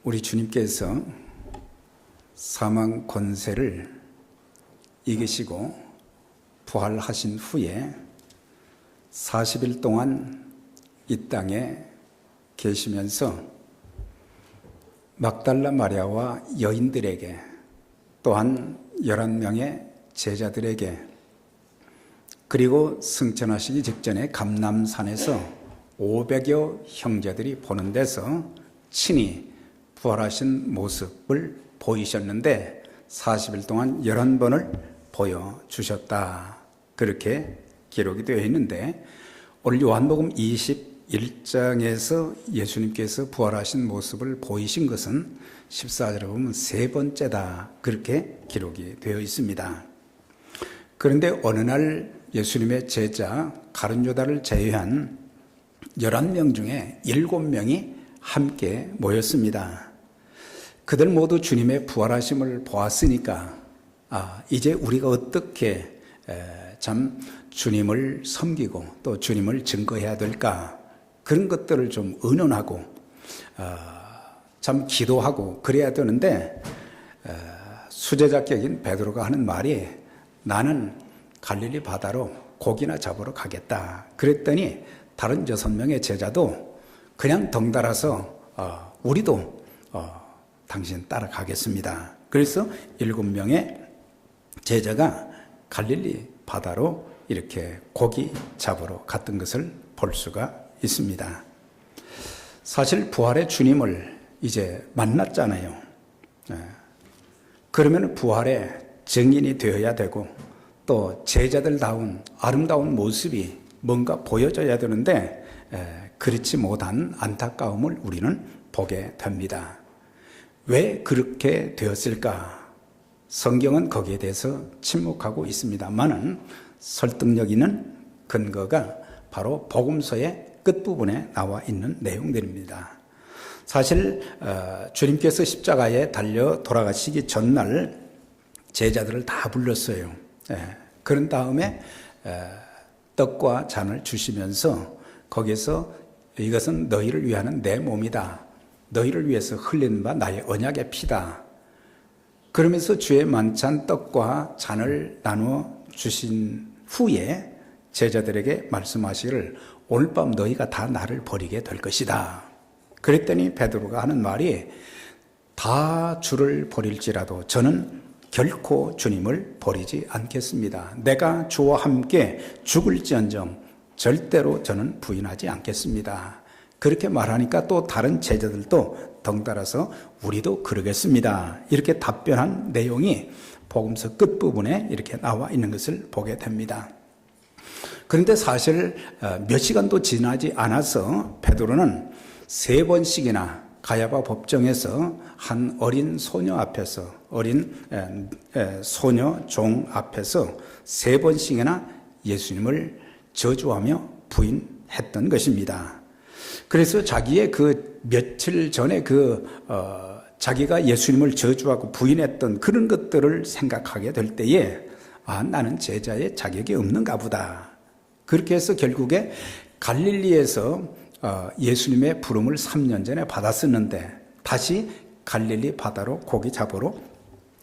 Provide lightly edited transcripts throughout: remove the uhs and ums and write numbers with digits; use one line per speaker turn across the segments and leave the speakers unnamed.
우리 주님께서 사망 권세를 이기시고 부활하신 후에 40일 동안 이 땅에 계시면서 막달라 마리아와 여인들에게 또한 11명의 제자들에게 그리고 승천하시기 직전에 감람산에서 500여 형제들이 보는 데서 친히 부활하신 모습을 보이셨는데 40일 동안 11번을 보여주셨다. 그렇게 기록이 되어 있는데 오늘 요한복음 21장에서 예수님께서 부활하신 모습을 보이신 것은 14절에 보면 세 번째다. 그렇게 기록이 되어 있습니다. 그런데 어느 날 예수님의 제자 가룟유다를 제외한 11명 중에 7명이 함께 모였습니다. 그들 모두 주님의 부활하심을 보았으니까 이제 우리가 어떻게 참 주님을 섬기고 또 주님을 증거해야 될까 그런 것들을 좀 의논하고 참 기도하고 그래야 되는데 수제자격인 베드로가 하는 말이 나는 갈릴리 바다로 고기나 잡으러 가겠다. 그랬더니 다른 6명의 제자도 그냥 덩달아서 우리도 당신 따라가겠습니다. 그래서 7명의 제자가 갈릴리 바다로 이렇게 고기 잡으러 갔던 것을 볼 수가 있습니다. 사실 부활의 주님을 이제 만났잖아요. 그러면 부활의 증인이 되어야 되고 또 제자들다운 아름다운 모습이 뭔가 보여져야 되는데 그렇지 못한 안타까움을 우리는 보게 됩니다. 왜 그렇게 되었을까? 성경은 거기에 대해서 침묵하고 있습니다만은 설득력 있는 근거가 바로 복음서의 끝부분에 나와 있는 내용들입니다. 사실 주님께서 십자가에 달려 돌아가시기 전날 제자들을 다 불렀어요. 그런 다음에 떡과 잔을 주시면서 거기서 이것은 너희를 위하는 내 몸이다. 너희를 위해서 흘린 바 나의 언약의 피다. 그러면서 주의 만찬 떡과 잔을 나누어 주신 후에 제자들에게 말씀하시기를 오늘 밤 너희가 다 나를 버리게 될 것이다. 그랬더니 베드로가 하는 말이 다 주를 버릴지라도 저는 결코 주님을 버리지 않겠습니다. 내가 주와 함께 죽을지언정 절대로 저는 부인하지 않겠습니다. 그렇게 말하니까 또 다른 제자들도 덩달아서 우리도 그러겠습니다. 이렇게 답변한 내용이 복음서 끝부분에 이렇게 나와 있는 것을 보게 됩니다. 그런데 사실 몇 시간도 지나지 않아서 베드로는 3번씩이나 가야바 법정에서 한 어린 소녀 앞에서 어린 소녀 종 앞에서 3번씩이나 예수님을 저주하며 부인했던 것입니다. 그래서 자기의 그 며칠 전에 자기가 예수님을 저주하고 부인했던 그런 것들을 생각하게 될 때에 나는 제자의 자격이 없는가 보다. 그렇게 해서 결국에 갈릴리에서 예수님의 부름을 3년 전에 받았었는데 다시 갈릴리 바다로 고기 잡으러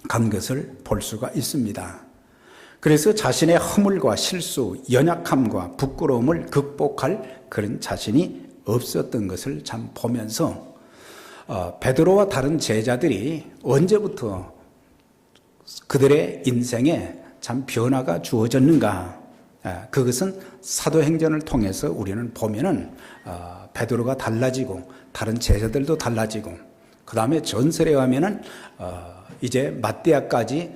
간 것을 볼 수가 있습니다. 그래서 자신의 허물과 실수, 연약함과 부끄러움을 극복할 그런 자신이 없었던 것을 참 보면서 베드로와 다른 제자들이 언제부터 그들의 인생에 참 변화가 주어졌는가? 그것은 사도행전을 통해서 우리는 보면은 베드로가 달라지고 다른 제자들도 달라지고 그 다음에 전설에 가면은 이제 마띠아까지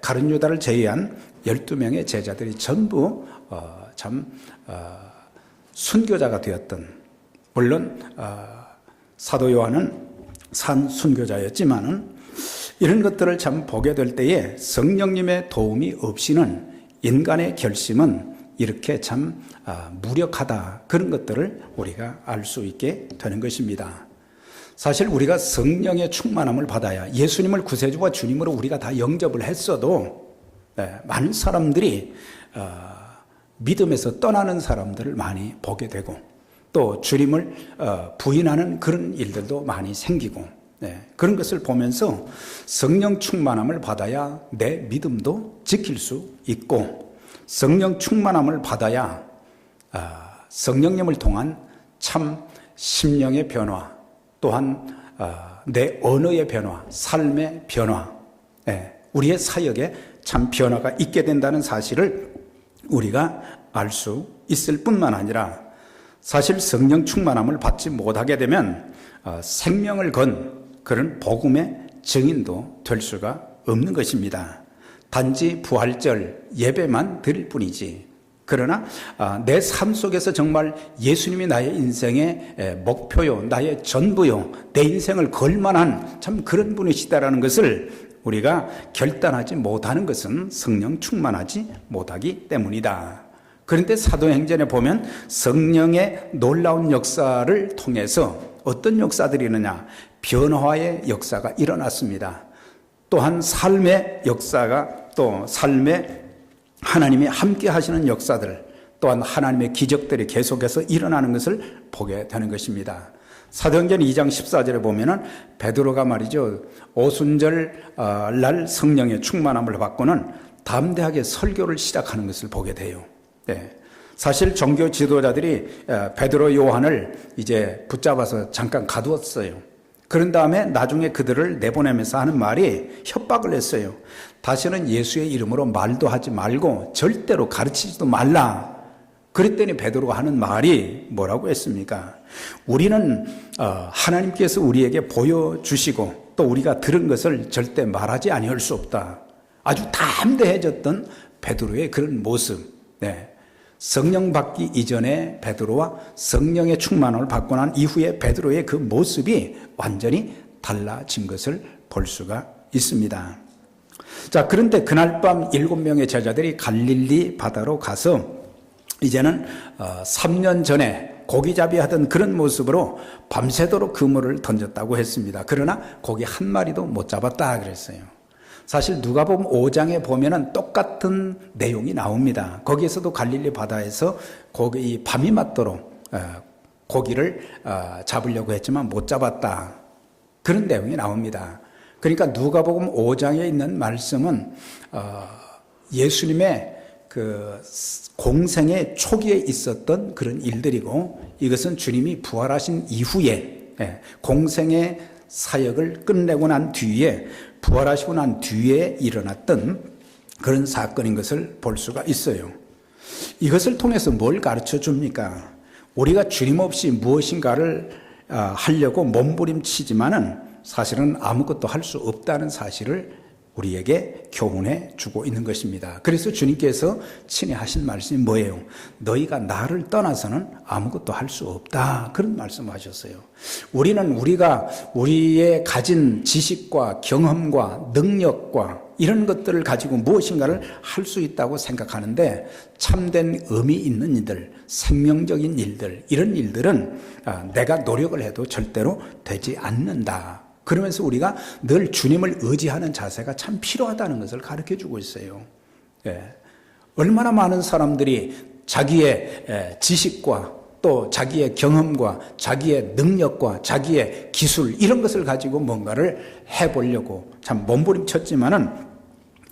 가룟유다를 제외한 12명의 제자들이 전부 순교자가 되었던 물론 사도 요한은 산 순교자였지만은 이런 것들을 참 보게 될 때에 성령님의 도움이 없이는 인간의 결심은 이렇게 참 무력하다 그런 것들을 우리가 알 수 있게 되는 것입니다. 사실 우리가 성령의 충만함을 받아야 예수님을 구세주와 주님으로 우리가 다 영접을 했어도 많은 사람들이 믿음에서 떠나는 사람들을 많이 보게 되고 또 주님을 부인하는 그런 일들도 많이 생기고 그런 것을 보면서 성령 충만함을 받아야 내 믿음도 지킬 수 있고, 성령 충만함을 받아야 성령님을 통한 참 심령의 변화, 또한 내 언어의 변화, 삶의 변화, 우리의 사역에 참 변화가 있게 된다는 사실을 우리가 알 수 있을 뿐만 아니라, 사실 성령 충만함을 받지 못하게 되면 생명을 건 그런 복음의 증인도 될 수가 없는 것입니다. 단지 부활절 예배만 드릴 뿐이지, 그러나 내 삶 속에서 정말 예수님이 나의 인생의 목표요, 나의 전부요, 내 인생을 걸 만한 참 그런 분이시다라는 것을 우리가 결단하지 못하는 것은 성령 충만하지 못하기 때문이다. 그런데 사도행전에 보면 성령의 놀라운 역사를 통해서 어떤 역사들이 있느냐, 변화의 역사가 일어났습니다. 또한 삶의 역사가, 또 삶의 하나님이 함께 하시는 역사들, 또한 하나님의 기적들이 계속해서 일어나는 것을 보게 되는 것입니다. 사도행전 2장 14절에 보면은 베드로가 말이죠, 오순절 날 성령의 충만함을 받고는 담대하게 설교를 시작하는 것을 보게 돼요. 사실 종교 지도자들이 베드로 요한을 이제 붙잡아서 잠깐 가두었어요. 그런 다음에 나중에 그들을 내보내면서 하는 말이, 협박을 했어요. 다시는 예수의 이름으로 말도 하지 말고 절대로 가르치지도 말라. 그랬더니 베드로가 하는 말이 뭐라고 했습니까? 우리는 하나님께서 우리에게 보여주시고 또 우리가 들은 것을 절대 말하지 아니할 수 없다. 아주 담대해졌던 베드로의 그런 모습. 성령 받기 이전에 베드로와 성령의 충만함을 받고 난 이후에 베드로의 그 모습이 완전히 달라진 것을 볼 수가 있습니다. 자, 그런데 그날 밤 7명의 제자들이 갈릴리 바다로 가서 이제는 3년 전에 고기잡이 하던 그런 모습으로 밤새도록 그물을 던졌다고 했습니다. 그러나 고기 한 마리도 못 잡았다 그랬어요. 사실 누가복음 5장에 보면은 똑같은 내용이 나옵니다. 거기에서도 갈릴리 바다에서 고기 밤이 맞도록 고기를 잡으려고 했지만 못 잡았다. 그런 내용이 나옵니다. 그러니까 누가복음 5장에 있는 말씀은 예수님의 그 공생의 초기에 있었던 그런 일들이고, 이것은 주님이 부활하신 이후에 공생의 사역을 끝내고 난 뒤에, 부활하시고 난 뒤에 일어났던 그런 사건인 것을 볼 수가 있어요. 이것을 통해서 뭘 가르쳐 줍니까? 우리가 주님 없이 무엇인가를 하려고 몸부림치지만은 사실은 아무것도 할 수 없다는 사실을 우리에게 교훈해 주고 있는 것입니다. 그래서 주님께서 친히 하신 말씀이 뭐예요? 너희가 나를 떠나서는 아무것도 할 수 없다. 그런 말씀하셨어요. 우리는 우리의 가진 지식과 경험과 능력과 이런 것들을 가지고 무엇인가를 할 수 있다고 생각하는데, 참된 의미 있는 일들, 생명적인 일들, 이런 일들은 내가 노력을 해도 절대로 되지 않는다. 그러면서 우리가 늘 주님을 의지하는 자세가 참 필요하다는 것을 가르쳐주고 있어요. 얼마나 많은 사람들이 자기의 지식과 또 자기의 경험과 자기의 능력과 자기의 기술, 이런 것을 가지고 뭔가를 해보려고 참 몸부림쳤지만은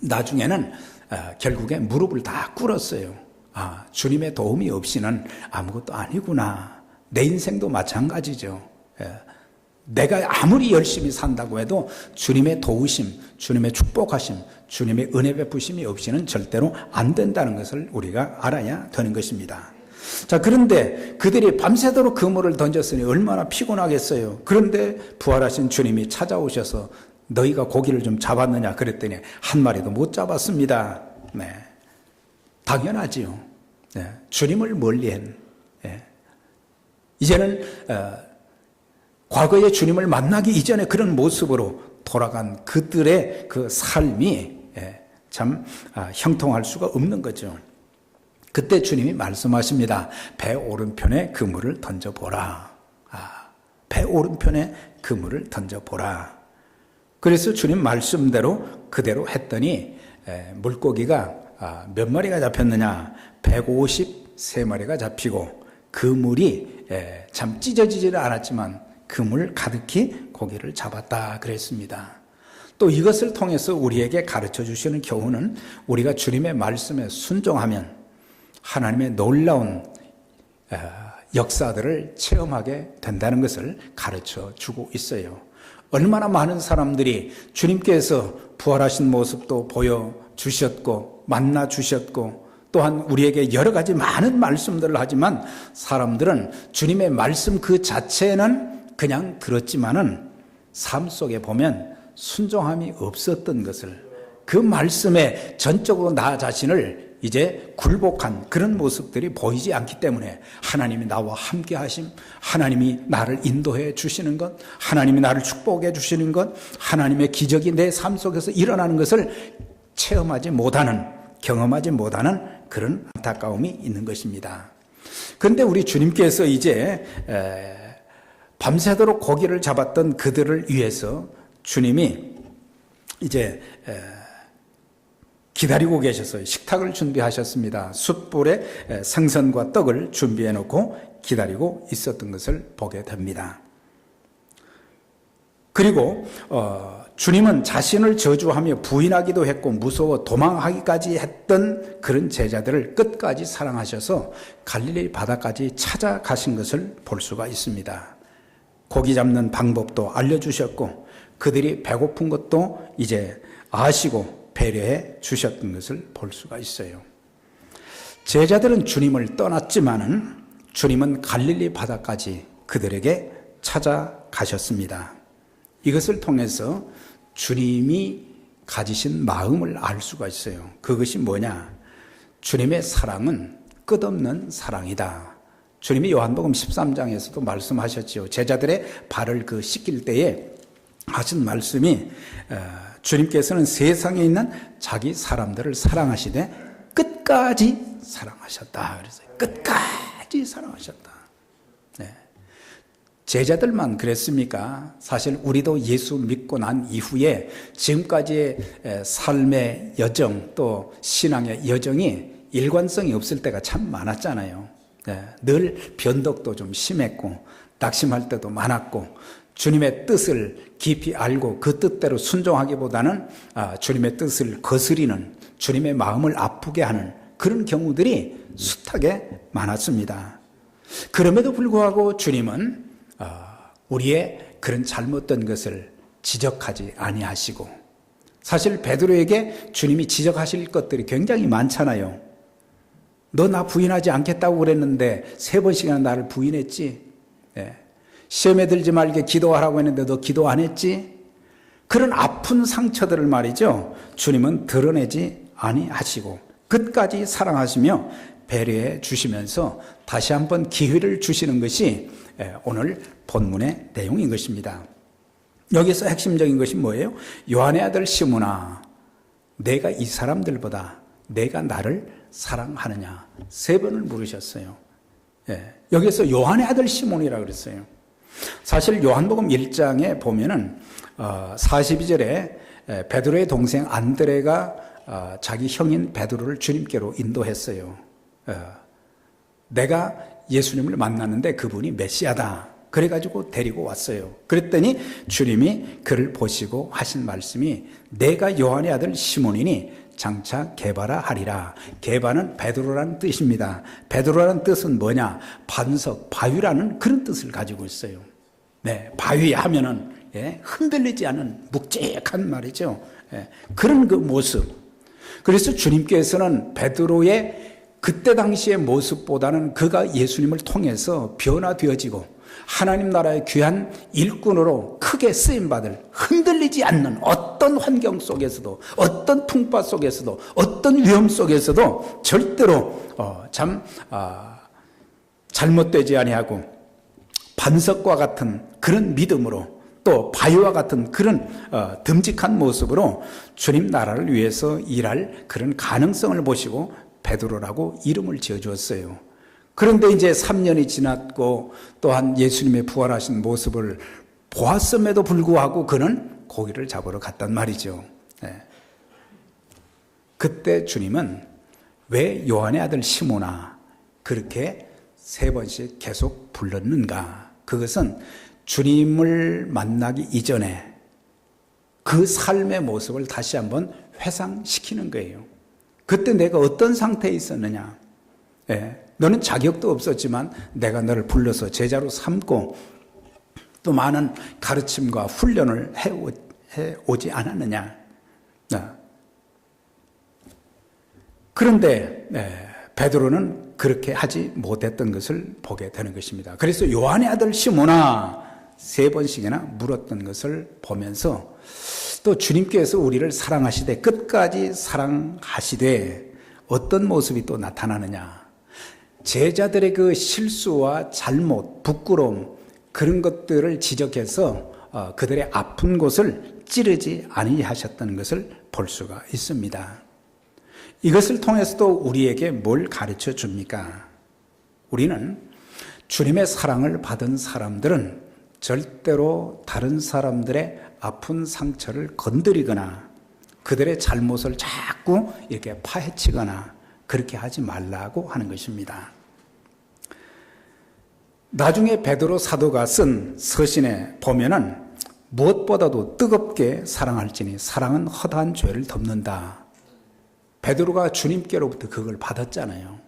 나중에는 결국에 무릎을 다 꿇었어요. 주님의 도움이 없이는 아무것도 아니구나. 내 인생도 마찬가지죠. 내가 아무리 열심히 산다고 해도 주님의 도우심, 주님의 축복하심, 주님의 은혜 베푸심이 없이는 절대로 안 된다는 것을 우리가 알아야 되는 것입니다. 자, 그런데 그들이 밤새도록 그물을 던졌으니 얼마나 피곤하겠어요. 그런데 부활하신 주님이 찾아오셔서 너희가 고기를 좀 잡았느냐 그랬더니 한 마리도 못 잡았습니다. 당연하지요. 주님을 멀리한. 이제는 과거에 주님을 만나기 이전에 그런 모습으로 돌아간 그들의 그 삶이 참 형통할 수가 없는 거죠. 그때 주님이 말씀하십니다. 배 오른편에 그물을 던져보라. 배 오른편에 그물을 던져보라. 그래서 주님 말씀대로 그대로 했더니 물고기가 몇 마리가 잡혔느냐? 153마리가 잡히고 그물이 참 찢어지지는 않았지만 그물 가득히 고기를 잡았다 그랬습니다. 또 이것을 통해서 우리에게 가르쳐 주시는 교훈은 우리가 주님의 말씀에 순종하면 하나님의 놀라운 역사들을 체험하게 된다는 것을 가르쳐 주고 있어요. 얼마나 많은 사람들이 주님께서 부활하신 모습도 보여주셨고 만나 주셨고 또한 우리에게 여러 가지 많은 말씀들을 하지만 사람들은 주님의 말씀 그 자체는 그냥 들었지만은 삶 속에 보면 순종함이 없었던 것을, 그 말씀에 전적으로 나 자신을 이제 굴복한 그런 모습들이 보이지 않기 때문에 하나님이 나와 함께 하심, 하나님이 나를 인도해 주시는 것, 하나님이 나를 축복해 주시는 것, 하나님의 기적이 내 삶 속에서 일어나는 것을 체험하지 못하는, 경험하지 못하는 그런 안타까움이 있는 것입니다. 그런데 우리 주님께서 이제 밤새도록 고기를 잡았던 그들을 위해서 주님이 이제 기다리고 계셔서 식탁을 준비하셨습니다. 숯불에 생선과 떡을 준비해 놓고 기다리고 있었던 것을 보게 됩니다. 그리고 주님은 자신을 저주하며 부인하기도 했고 무서워 도망하기까지 했던 그런 제자들을 끝까지 사랑하셔서 갈릴리 바다까지 찾아가신 것을 볼 수가 있습니다. 고기 잡는 방법도 알려주셨고 그들이 배고픈 것도 이제 아시고 배려해 주셨던 것을 볼 수가 있어요. 제자들은 주님을 떠났지만은 주님은 갈릴리 바다까지 그들에게 찾아가셨습니다. 이것을 통해서 주님이 가지신 마음을 알 수가 있어요. 그것이 뭐냐? 주님의 사랑은 끝없는 사랑이다. 주님이 요한복음 13장에서도 말씀하셨지요. 제자들의 발을 씻길 때에 하신 말씀이 주님께서는 세상에 있는 자기 사람들을 사랑하시되 끝까지 사랑하셨다. 그랬어요. 끝까지 사랑하셨다. 네. 제자들만 그랬습니까? 사실 우리도 예수 믿고 난 이후에 지금까지의 삶의 여정 또 신앙의 여정이 일관성이 없을 때가 참 많았잖아요. 네. 늘 변덕도 좀 심했고 낙심할 때도 많았고 주님의 뜻을 깊이 알고 그 뜻대로 순종하기보다는 주님의 뜻을 거스리는, 주님의 마음을 아프게 하는 그런 경우들이 숱하게 많았습니다. 그럼에도 불구하고 주님은 우리의 그런 잘못된 것을 지적하지 아니하시고, 사실 베드로에게 주님이 지적하실 것들이 굉장히 많잖아요. 너 나 부인하지 않겠다고 그랬는데 3번씩이나 나를 부인했지. 네. 시험에 들지 말게 기도하라고 했는데 너 기도 안 했지? 그런 아픈 상처들을 말이죠. 주님은 드러내지 아니하시고 끝까지 사랑하시며 배려해 주시면서 다시 한번 기회를 주시는 것이 오늘 본문의 내용인 것입니다. 여기서 핵심적인 것이 뭐예요? 요한의 아들 시몬아, 내가 이 사람들보다 내가 나를 사랑하느냐? 3번을 물으셨어요. 여기서 요한의 아들 시몬이라고 그랬어요. 사실 요한복음 1장에 보면은 42절에 베드로의 동생 안드레가 자기 형인 베드로를 주님께로 인도했어요. 내가 예수님을 만났는데 그분이 메시아다. 그래가지고 데리고 왔어요. 그랬더니 주님이 그를 보시고 하신 말씀이 내가 요한의 아들 시몬이니 장차 게바라 하리라. 게바는 베드로라는 뜻입니다. 베드로라는 뜻은 뭐냐? 반석, 바위라는 그런 뜻을 가지고 있어요. 네, 바위 하면은 흔들리지 않은 묵직한 말이죠. 그런 그 모습. 그래서 주님께서는 베드로의 그때 당시의 모습보다는 그가 예수님을 통해서 변화되어지고 하나님 나라의 귀한 일꾼으로 크게 쓰임받을, 흔들리지 않는 어떤 환경 속에서도, 어떤 풍파 속에서도, 어떤 위험 속에서도 절대로 잘못되지 아니하고 반석과 같은 그런 믿음으로 또 바위와 같은 그런 듬직한 모습으로 주님 나라를 위해서 일할 그런 가능성을 보시고 베드로라고 이름을 지어주었어요. 그런데 이제 3년이 지났고 또한 예수님의 부활하신 모습을 보았음에도 불구하고 그는 고기를 잡으러 갔단 말이죠. 그때 주님은 왜 요한의 아들 시몬아 그렇게 3번씩 계속 불렀는가? 그것은 주님을 만나기 이전에 그 삶의 모습을 다시 한번 회상시키는 거예요. 그때 내가 어떤 상태에 있었느냐. 너는 자격도 없었지만 내가 너를 불러서 제자로 삼고 또 많은 가르침과 훈련을 해오지 않았느냐. 그런데 베드로는 그렇게 하지 못했던 것을 보게 되는 것입니다. 그래서 요한의 아들 시몬아 3번씩이나 물었던 것을 보면서 또 주님께서 우리를 사랑하시되 끝까지 사랑하시되 어떤 모습이 또 나타나느냐. 제자들의 그 실수와 잘못, 부끄러움 그런 것들을 지적해서 그들의 아픈 곳을 찌르지 아니하셨던 것을 볼 수가 있습니다. 이것을 통해서도 우리에게 뭘 가르쳐 줍니까? 우리는 주님의 사랑을 받은 사람들은 절대로 다른 사람들의 아픈 상처를 건드리거나 그들의 잘못을 자꾸 이렇게 파헤치거나 그렇게 하지 말라고 하는 것입니다. 나중에 베드로 사도가 쓴 서신에 보면은 무엇보다도 뜨겁게 사랑할지니 사랑은 허다한 죄를 덮는다. 베드로가 주님께로부터 그걸 받았잖아요.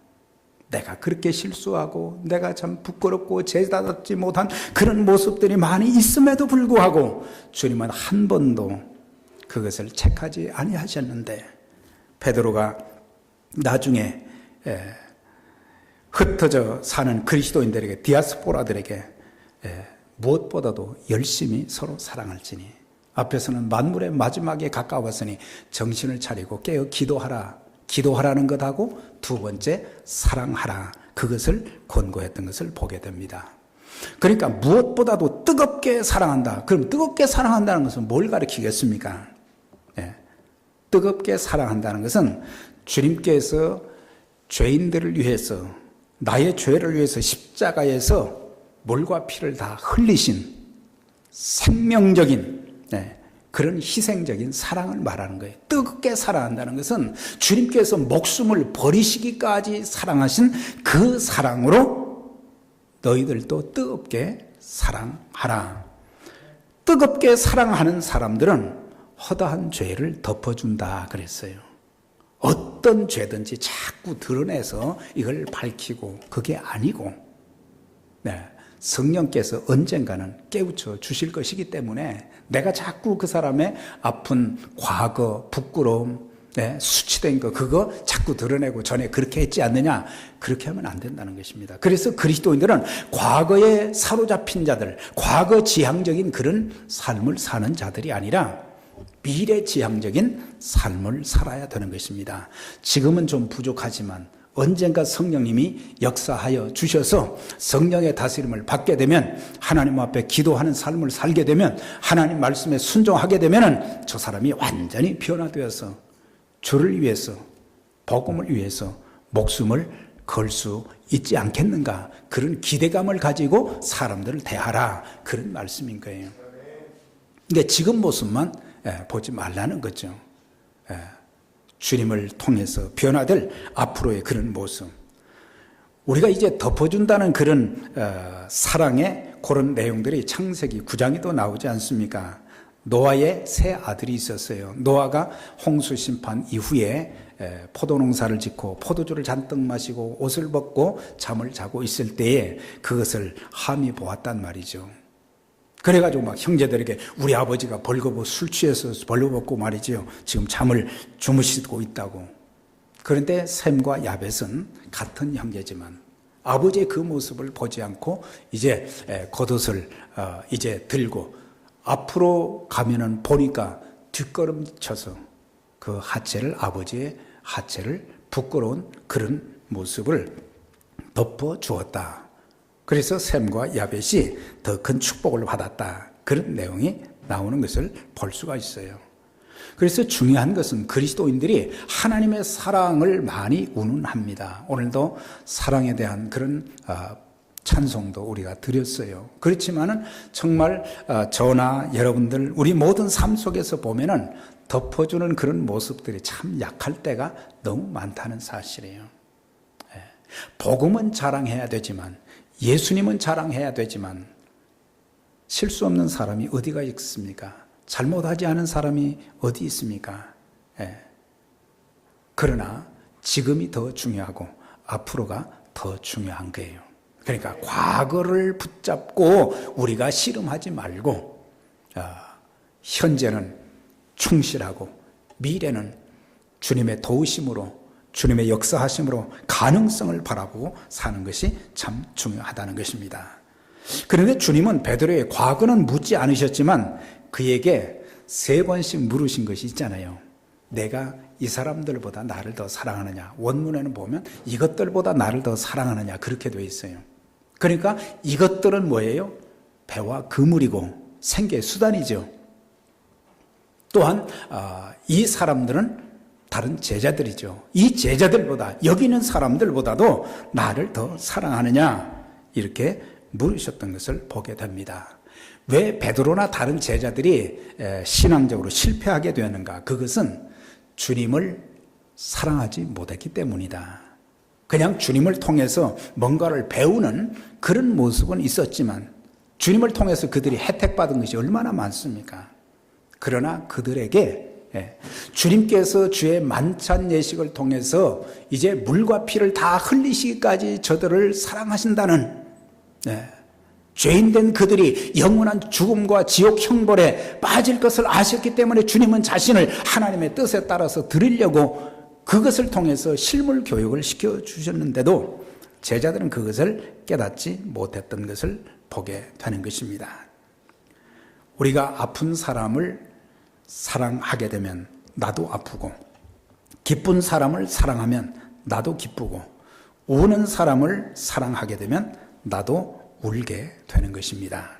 내가 그렇게 실수하고 내가 참 부끄럽고 제다답지 못한 그런 모습들이 많이 있음에도 불구하고 주님은 한 번도 그것을 책하지 아니하셨는데 베드로가 나중에 흩어져 사는 그리스도인들에게 디아스포라들에게 무엇보다도 열심히 서로 사랑할지니 앞에서는 만물의 마지막에 가까웠으니 정신을 차리고 깨어 기도하라. 기도하라는 것하고 두 번째 사랑하라. 그것을 권고했던 것을 보게 됩니다. 그러니까 무엇보다도 뜨겁게 사랑한다. 그럼 뜨겁게 사랑한다는 것은 뭘 가리키겠습니까? 뜨겁게 사랑한다는 것은 주님께서 죄인들을 위해서 나의 죄를 위해서 십자가에서 물과 피를 다 흘리신 생명적인 그런 희생적인 사랑을 말하는 거예요. 뜨겁게 사랑한다는 것은 주님께서 목숨을 버리시기까지 사랑하신 그 사랑으로 너희들도 뜨겁게 사랑하라. 뜨겁게 사랑하는 사람들은 허다한 죄를 덮어준다 그랬어요. 어떤 죄든지 자꾸 드러내서 이걸 밝히고 그게 아니고 성령께서 언젠가는 깨우쳐 주실 것이기 때문에 내가 자꾸 그 사람의 아픈 과거, 부끄러움, 수치된 거 그거 자꾸 드러내고 전에 그렇게 했지 않느냐 그렇게 하면 안 된다는 것입니다. 그래서 그리스도인들은 과거에 사로잡힌 자들, 과거 지향적인 그런 삶을 사는 자들이 아니라 미래지향적인 삶을 살아야 되는 것입니다. 지금은 좀 부족하지만 언젠가 성령님이 역사하여 주셔서 성령의 다스림을 받게 되면 하나님 앞에 기도하는 삶을 살게 되면 하나님 말씀에 순종하게 되면 저 사람이 완전히 변화되어서 주를 위해서 복음을 위해서 목숨을 걸 수 있지 않겠는가 그런 기대감을 가지고 사람들을 대하라 그런 말씀인 거예요. 근데 지금 모습만 보지 말라는 거죠. 주님을 통해서 변화될 앞으로의 그런 모습. 우리가 이제 덮어준다는 그런 사랑의 그런 내용들이 창세기 9장에도 나오지 않습니까? 노아의 세 아들이 있었어요. 노아가 홍수 심판 이후에 포도농사를 짓고 포도주를 잔뜩 마시고 옷을 벗고 잠을 자고 있을 때에 그것을 함이 보았단 말이죠. 그래가지고 막 형제들에게 우리 아버지가 벌거벗 술 취해서 벌거벗고 말이죠. 지금 잠을 주무시고 있다고. 그런데 셈과 야벳은 같은 형제지만 아버지의 그 모습을 보지 않고 이제 겉옷을 이제 들고 앞으로 가면은 보니까 뒷걸음 쳐서 그 하체를 아버지의 하체를 부끄러운 그런 모습을 덮어 주었다. 그래서 셈과 야벳이 더 큰 축복을 받았다. 그런 내용이 나오는 것을 볼 수가 있어요. 그래서 중요한 것은 그리스도인들이 하나님의 사랑을 많이 운운합니다. 오늘도 사랑에 대한 그런 찬송도 우리가 드렸어요. 그렇지만은 정말 저나 여러분들 우리 모든 삶 속에서 보면은 덮어주는 그런 모습들이 참 약할 때가 너무 많다는 사실이에요. 복음은 자랑해야 되지만 예수님은 자랑해야 되지만 실수 없는 사람이 어디가 있습니까? 잘못하지 않은 사람이 어디 있습니까? 예. 그러나 지금이 더 중요하고 앞으로가 더 중요한 거예요. 그러니까 과거를 붙잡고 우리가 씨름하지 말고 현재는 충실하고 미래는 주님의 도우심으로, 주님의 역사하심으로 가능성을 바라보고 사는 것이 참 중요하다는 것입니다. 그런데 주님은 베드로의 과거는 묻지 않으셨지만 그에게 3번씩 물으신 것이 있잖아요. 내가 이 사람들보다 나를 더 사랑하느냐? 원문에는 보면 이것들보다 나를 더 사랑하느냐? 그렇게 되어 있어요. 그러니까 이것들은 뭐예요? 배와 그물이고 생계의 수단이죠. 또한 이 사람들은 다른 제자들이죠. 이 제자들보다, 여기 있는 사람들보다도 나를 더 사랑하느냐? 이렇게 물으셨던 것을 보게 됩니다. 왜 베드로나 다른 제자들이 신앙적으로 실패하게 되었는가? 그것은 주님을 사랑하지 못했기 때문이다. 그냥 주님을 통해서 뭔가를 배우는 그런 모습은 있었지만 주님을 통해서 그들이 혜택받은 것이 얼마나 많습니까? 그러나 그들에게 주님께서 주의 만찬 예식을 통해서 이제 물과 피를 다 흘리시기까지 저들을 사랑하신다는, 죄인된 그들이 영원한 죽음과 지옥 형벌에 빠질 것을 아셨기 때문에 주님은 자신을 하나님의 뜻에 따라서 드리려고 그것을 통해서 실물 교육을 시켜주셨는데도 제자들은 그것을 깨닫지 못했던 것을 보게 되는 것입니다. 우리가 아픈 사람을 사랑하게 되면 나도 아프고, 기쁜 사람을 사랑하면 나도 기쁘고, 우는 사람을 사랑하게 되면 나도 울게 되는 것입니다.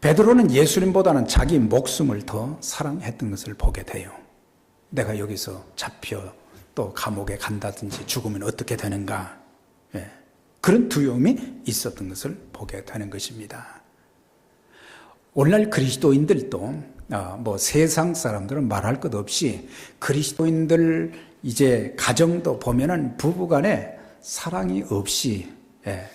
베드로는 예수님보다는 자기 목숨을 더 사랑했던 것을 보게 돼요. 내가 여기서 잡혀 또 감옥에 간다든지 죽으면 어떻게 되는가, 그런 두려움이 있었던 것을 보게 되는 것입니다. 오늘날 그리스도인들도 세상 사람들은 말할 것 없이 그리스도인들 이제 가정도 보면은 부부간에 사랑이 없이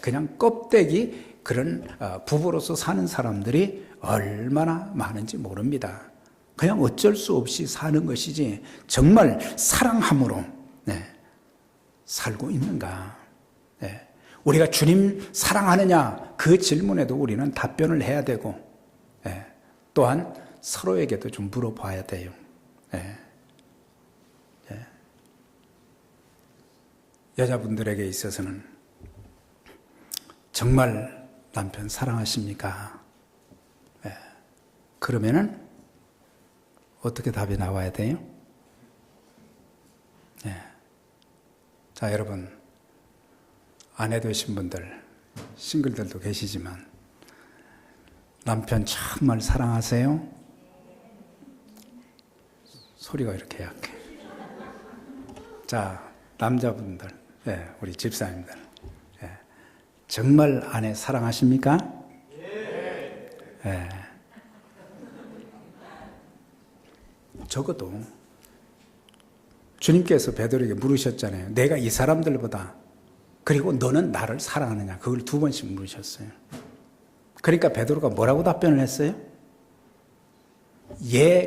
그냥 껍데기 그런 부부로서 사는 사람들이 얼마나 많은지 모릅니다. 그냥 어쩔 수 없이 사는 것이지 정말 사랑함으로 살고 있는가? 우리가 주님 사랑하느냐? 그 질문에도 우리는 답변을 해야 되고, 또한 서로에게도 좀 물어봐야 돼요. 여자분들에게 있어서는 정말 남편 사랑하십니까? 그러면은 어떻게 답이 나와야 돼요? 자, 여러분, 아내 되신 분들, 싱글들도 계시지만 남편 정말 사랑하세요? 소리가 이렇게 약해. 자, 남자분들, 우리 집사님들, 정말 아내 사랑하십니까? 적어도 주님께서 베드로에게 물으셨잖아요. 내가 이 사람들보다, 그리고 너는 나를 사랑하느냐? 그걸 2번씩 물으셨어요. 그러니까 베드로가 뭐라고 답변을 했어요?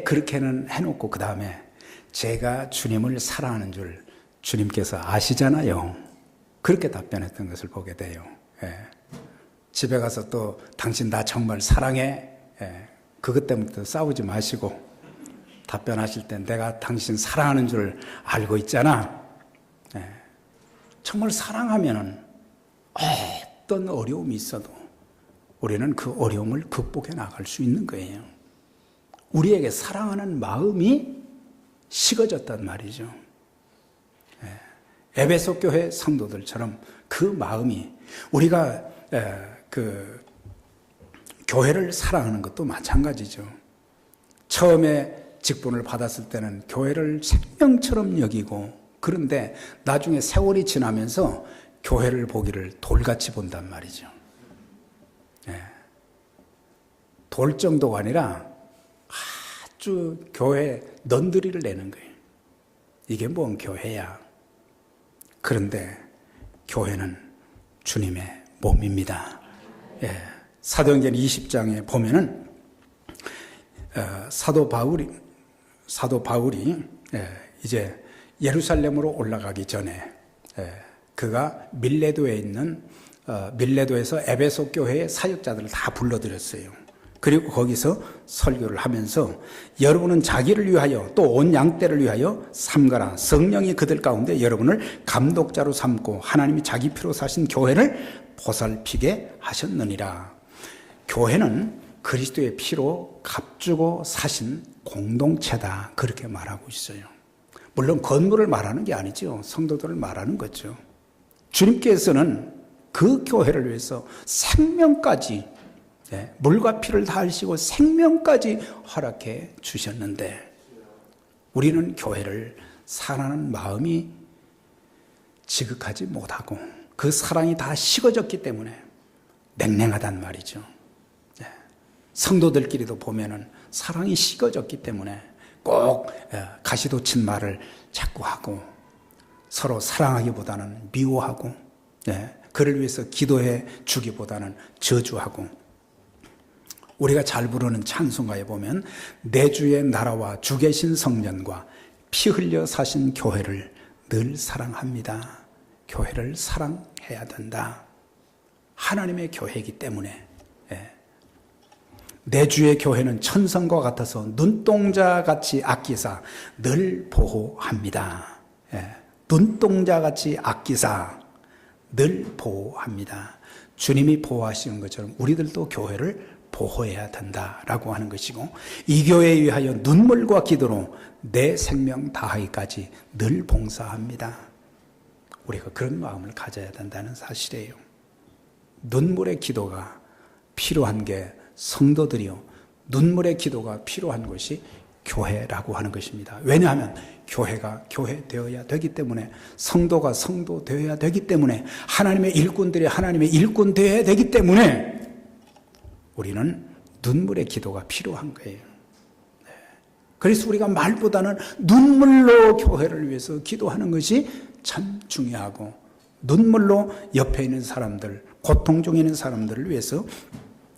그렇게는 해놓고 그 다음에 제가 주님을 사랑하는 줄 주님께서 아시잖아요. 그렇게 답변했던 것을 보게 돼요. 집에 가서 또 당신 나 정말 사랑해? 그것 때문에 또 싸우지 마시고 답변하실 땐 내가 당신 사랑하는 줄 알고 있잖아. 정말 사랑하면은 어떤 어려움이 있어도 우리는 그 어려움을 극복해 나갈 수 있는 거예요. 우리에게 사랑하는 마음이 식어졌단 말이죠. 에베소 교회 성도들처럼 그 마음이, 우리가 그 교회를 사랑하는 것도 마찬가지죠. 처음에 직분을 받았을 때는 교회를 생명처럼 여기고, 그런데 나중에 세월이 지나면서 교회를 보기를 돌같이 본단 말이죠. 돌 정도가 아니라 아주 교회에 넌드리를 내는 거예요. 이게 뭔 교회야. 그런데 교회는 주님의 몸입니다. 사도행전 20장에 보면은 사도 바울이 이제 예루살렘으로 올라가기 전에 그가 밀레도에서 에베소 교회의 사역자들을 다 불러들였어요. 그리고 거기서 설교를 하면서 여러분은 자기를 위하여 또 온 양떼를 위하여 삼가라. 성령이 그들 가운데 여러분을 감독자로 삼고 하나님이 자기 피로 사신 교회를 보살피게 하셨느니라. 교회는 그리스도의 피로 값주고 사신 공동체다. 그렇게 말하고 있어요. 물론 건물을 말하는 게 아니죠. 성도들을 말하는 거죠. 주님께서는 그 교회를 위해서 생명까지, 물과 피를 다하시고 생명까지 허락해 주셨는데 우리는 교회를 사랑하는 마음이 지극하지 못하고 그 사랑이 다 식어졌기 때문에 냉랭하단 말이죠. 성도들끼리도 보면은 사랑이 식어졌기 때문에 꼭 가시돋친 말을 자꾸 하고 서로 사랑하기보다는 미워하고 그를 위해서 기도해 주기보다는 저주하고. 우리가 잘 부르는 찬송가에 보면 내 주의 나라와 주 계신 성전과 피 흘려 사신 교회를 늘 사랑합니다. 교회를 사랑해야 된다. 하나님의 교회이기 때문에. 내 주의 교회는 천성과 같아서 눈동자같이 아끼사 늘 보호합니다. 눈동자같이 아끼사 늘 보호합니다. 주님이 보호하시는 것처럼 우리들도 교회를 보호해야 된다라고 하는 것이고, 이 교회에 위하여 눈물과 기도로 내 생명 다하기까지 늘 봉사합니다. 우리가 그런 마음을 가져야 된다는 사실이에요. 눈물의 기도가 필요한 게 성도들이요, 눈물의 기도가 필요한 것이 교회라고 하는 것입니다. 왜냐하면 교회가 교회 되어야 되기 때문에, 성도가 성도 되어야 되기 때문에, 하나님의 일꾼들이 하나님의 일꾼 되어야 되기 때문에 우리는 눈물의 기도가 필요한 거예요. 그래서 우리가 말보다는 눈물로 교회를 위해서 기도하는 것이 참 중요하고, 눈물로 옆에 있는 사람들, 고통 중에 있는 사람들을 위해서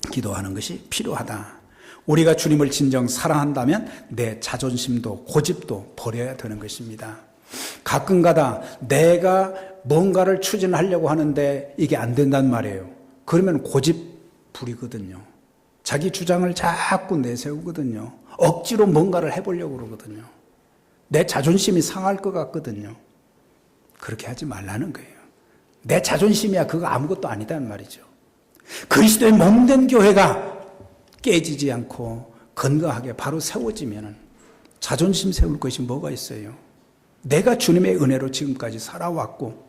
기도하는 것이 필요하다. 우리가 주님을 진정 사랑한다면 내 자존심도 고집도 버려야 되는 것입니다. 가끔가다 내가 뭔가를 추진하려고 하는데 이게 안 된단 말이에요. 그러면 고집 부리거든요. 자기 주장을 자꾸 내세우거든요. 억지로 뭔가를 해보려고 그러거든요. 내 자존심이 상할 것 같거든요. 그렇게 하지 말라는 거예요. 내 자존심이야 그거 아무것도 아니단 말이죠. 그리스도의 몸된 교회가 깨지지 않고 건강하게 바로 세워지면 자존심 세울 것이 뭐가 있어요? 내가 주님의 은혜로 지금까지 살아왔고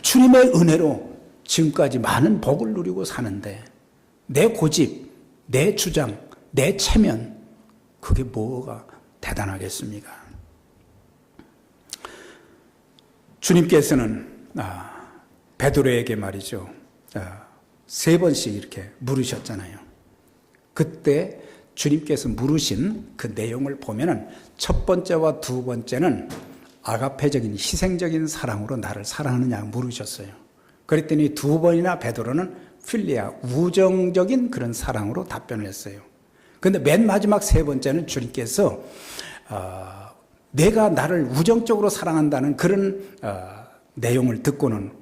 주님의 은혜로 지금까지 많은 복을 누리고 사는데 내 고집, 내 주장, 내 체면, 그게 뭐가 대단하겠습니까? 주님께서는 베드로에게 말이죠, 3번씩 이렇게 물으셨잖아요. 그때 주님께서 물으신 그 내용을 보면은 첫 번째와 두 번째는 아가페적인 희생적인 사랑으로 나를 사랑하느냐 물으셨어요. 그랬더니 두 번이나 베드로는 필리아, 우정적인 그런 사랑으로 답변을 했어요. 그런데 맨 마지막 세 번째는 주님께서 내가 나를 우정적으로 사랑한다는 그런 내용을 듣고는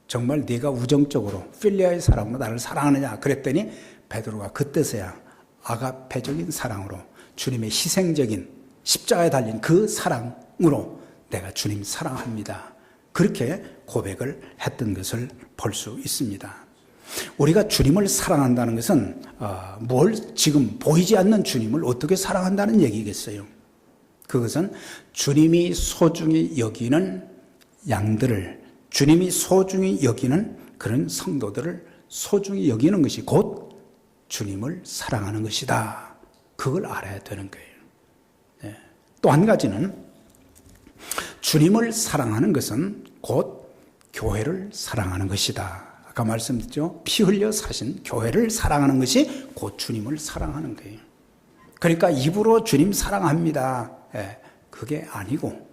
정말 네가 우정적으로 필리아의 사랑으로 나를 사랑하느냐 그랬더니 베드로가 그때서야 아가페적인 사랑으로, 주님의 희생적인 십자가에 달린 그 사랑으로 내가 주님 사랑합니다, 그렇게 고백을 했던 것을 볼 수 있습니다. 우리가 주님을 사랑한다는 것은 뭘 지금 보이지 않는 주님을 어떻게 사랑한다는 얘기겠어요? 그것은 주님이 소중히 여기는 양들을, 주님이 소중히 여기는 그런 성도들을 소중히 여기는 것이 곧 주님을 사랑하는 것이다. 그걸 알아야 되는 거예요. 또 한 가지는 주님을 사랑하는 것은 곧 교회를 사랑하는 것이다. 아까 말씀드렸죠. 피 흘려 사신 교회를 사랑하는 것이 곧 주님을 사랑하는 거예요. 그러니까 입으로 주님 사랑합니다, 그게 아니고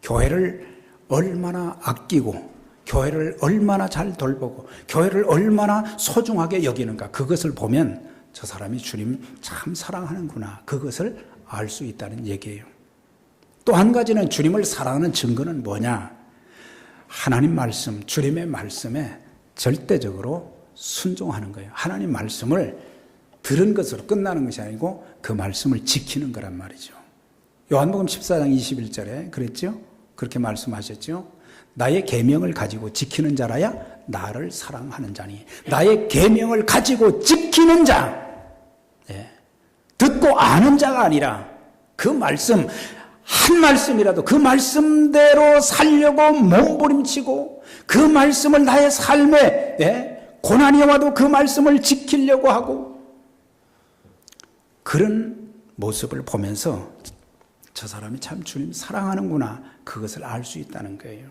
교회를 얼마나 아끼고 교회를 얼마나 잘 돌보고 교회를 얼마나 소중하게 여기는가, 그것을 보면 저 사람이 주님 참 사랑하는구나, 그것을 알 수 있다는 얘기예요. 또 한 가지는 주님을 사랑하는 증거는 뭐냐? 하나님 말씀, 주님의 말씀에 절대적으로 순종하는 거예요. 하나님 말씀을 들은 것으로 끝나는 것이 아니고 그 말씀을 지키는 거란 말이죠. 요한복음 14장 21절에 그랬죠? 그렇게 말씀하셨죠? 나의 계명을 가지고 지키는 자라야 나를 사랑하는 자니, 나의 계명을 가지고 지키는 자, 듣고 아는 자가 아니라 그 말씀 한 말씀이라도 그 말씀대로 살려고 몸부림치고 그 말씀을 나의 삶에 고난이 와도 그 말씀을 지키려고 하고, 그런 모습을 보면서 저 사람이 참 주님 사랑하는구나, 그것을 알 수 있다는 거예요.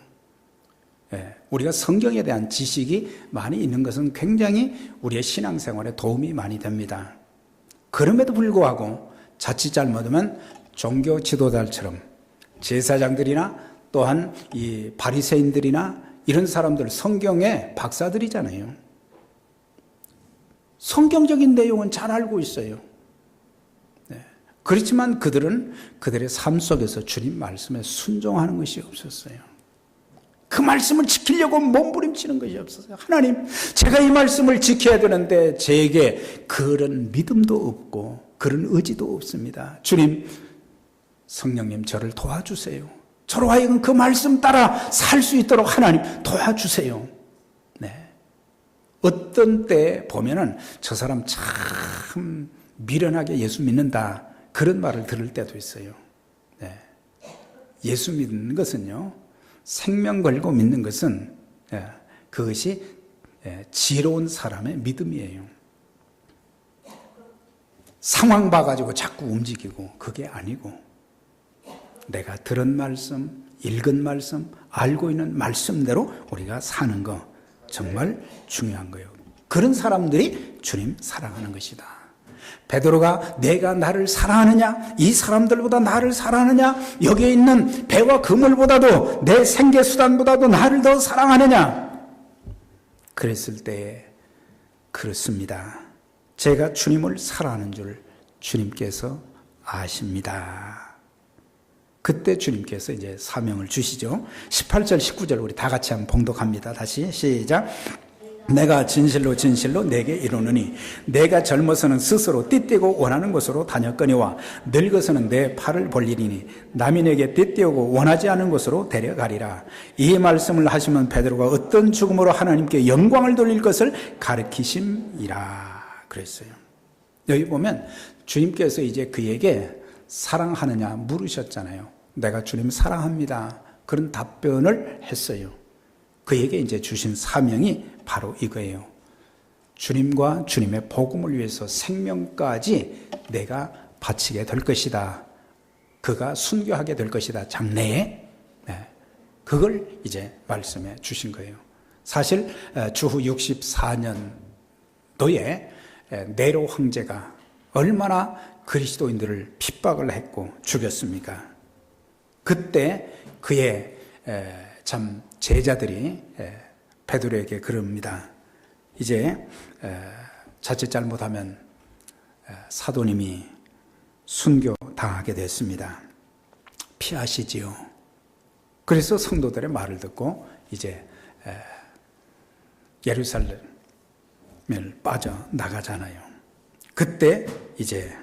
우리가 성경에 대한 지식이 많이 있는 것은 굉장히 우리의 신앙생활에 도움이 많이 됩니다. 그럼에도 불구하고 자칫 잘못하면 종교 지도자처럼 제사장들이나 또한 이 바리새인들이나 이런 사람들, 성경의 박사들이잖아요. 성경적인 내용은 잘 알고 있어요. 그렇지만 그들은 그들의 삶 속에서 주님 말씀에 순종하는 것이 없었어요. 그 말씀을 지키려고 몸부림치는 것이 없었어요. 하나님, 제가 이 말씀을 지켜야 되는데 제게 그런 믿음도 없고 그런 의지도 없습니다. 주님, 성령님 저를 도와주세요. 저로 하여금 그 말씀 따라 살 수 있도록 하나님 도와주세요. 어떤 때 보면은 저 사람 참 미련하게 예수 믿는다, 그런 말을 들을 때도 있어요. 예수 믿는 것은요, 생명 걸고 믿는 것은 그것이 지혜로운 사람의 믿음이에요. 상황 봐가지고 자꾸 움직이고, 그게 아니고 내가 들은 말씀, 읽은 말씀, 알고 있는 말씀대로 우리가 사는 거 정말 중요한 거예요. 그런 사람들이 주님 사랑하는 것이다. 베드로가 내가 나를 사랑하느냐, 이 사람들보다 나를 사랑하느냐, 여기에 있는 배와 그물보다도 내 생계수단보다도 나를 더 사랑하느냐, 그랬을 때 그렇습니다. 제가 주님을 사랑하는 줄 주님께서 아십니다. 그때 주님께서 이제 사명을 주시죠. 18절 19절 우리 다 같이 한번 봉독합니다. 다시 시작. 내가 진실로 진실로 내게 이르노니 내가 젊어서는 스스로 띠띠고 원하는 곳으로 다녔거니와 늙어서는 내 팔을 벌리리니 남이 내게 띠띠우고 원하지 않은 곳으로 데려가리라. 이 말씀을 하시면 베드로가 어떤 죽음으로 하나님께 영광을 돌릴 것을 가르치심이라 그랬어요. 여기 보면 주님께서 이제 그에게 사랑하느냐 물으셨잖아요. 내가 주님 사랑합니다, 그런 답변을 했어요. 그에게 이제 주신 사명이 바로 이거예요. 주님과 주님의 복음을 위해서 생명까지 내가 바치게 될 것이다. 그가 순교하게 될 것이다, 장래에. 그걸 이제 말씀해 주신 거예요. 사실 주후 64년도에 네로 황제가 얼마나 그리스도인들을 핍박을 했고 죽였습니까? 그때 그의 참 제자들이 베드로에게 그럽니다. 이제 자칫 잘못하면 사도님이 순교당하게 됐습니다. 피하시지요. 그래서 성도들의 말을 듣고 이제 예루살렘을 빠져나가잖아요. 그때 이제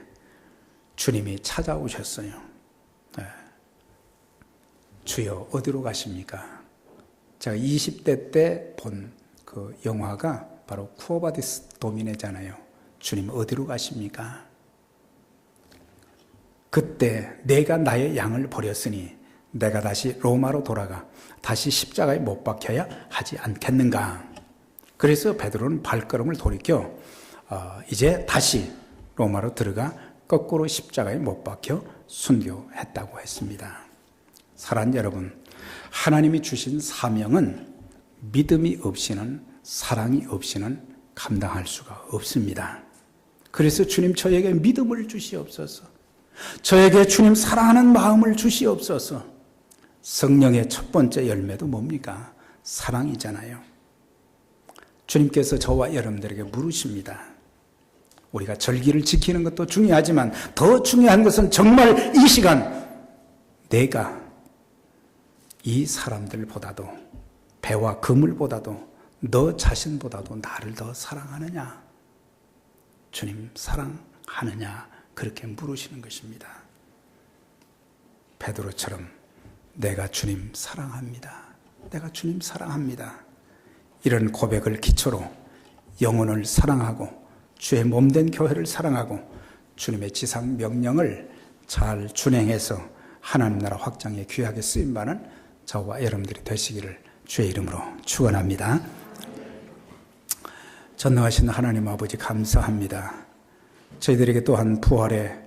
주님이 찾아오셨어요. 주여 어디로 가십니까? 제가 20대 때 본 그 영화가 바로 쿠오바디스 도미네잖아요. 주님 어디로 가십니까? 그때 내가 나의 양을 버렸으니 내가 다시 로마로 돌아가 다시 십자가에 못 박혀야 하지 않겠는가? 그래서 베드로는 발걸음을 돌이켜 이제 다시 로마로 들어가 거꾸로 십자가에 못 박혀 순교했다고 했습니다. 사랑하는 여러분, 하나님이 주신 사명은 믿음이 없이는, 사랑이 없이는 감당할 수가 없습니다. 그래서 주님 저에게 믿음을 주시옵소서. 저에게 주님 사랑하는 마음을 주시옵소서. 성령의 첫 번째 열매도 뭡니까? 사랑이잖아요. 주님께서 저와 여러분들에게 물으십니다. 우리가 절기를 지키는 것도 중요하지만 더 중요한 것은 정말 이 시간 내가 이 사람들보다도 배와 그물보다도 너 자신보다도 나를 더 사랑하느냐? 주님 사랑하느냐? 그렇게 물으시는 것입니다. 베드로처럼 내가 주님 사랑합니다. 내가 주님 사랑합니다. 이런 고백을 기초로 영혼을 사랑하고 주의 몸된 교회를 사랑하고 주님의 지상 명령을 잘 준행해서 하나님 나라 확장에 귀하게 쓰임받는 저와 여러분들이 되시기를 주의 이름으로 축원합니다. 전능하신 하나님 아버지 감사합니다. 저희들에게 또한 부활의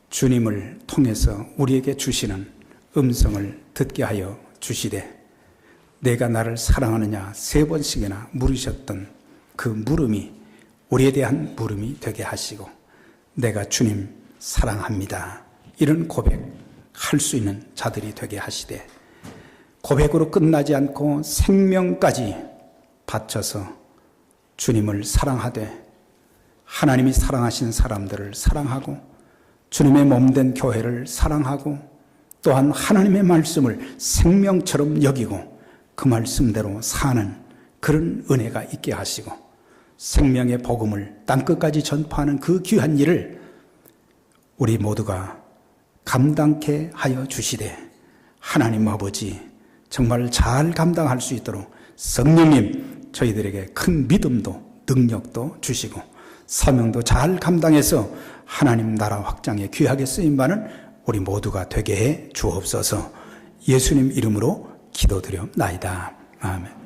주님을 통해서 우리에게 주시는 음성을 듣게 하여 주시되 내가 나를 사랑하느냐 3번씩이나 물으셨던 그 물음이 우리에 대한 물음이 되게 하시고 내가 주님 사랑합니다. 이런 고백할 수 있는 자들이 되게 하시되 고백으로 끝나지 않고 생명까지 바쳐서 주님을 사랑하되 하나님이 사랑하신 사람들을 사랑하고 주님의 몸된 교회를 사랑하고 또한 하나님의 말씀을 생명처럼 여기고 그 말씀대로 사는 그런 은혜가 있게 하시고 생명의 복음을 땅끝까지 전파하는 그 귀한 일을 우리 모두가 감당케 하여 주시되 하나님 아버지 정말 잘 감당할 수 있도록 성령님 저희들에게 큰 믿음도 능력도 주시고 사명도 잘 감당해서 하나님 나라 확장에 귀하게 쓰임받는 우리 모두가 되게 해 주옵소서. 예수님 이름으로 기도드려옵나이다. 아멘.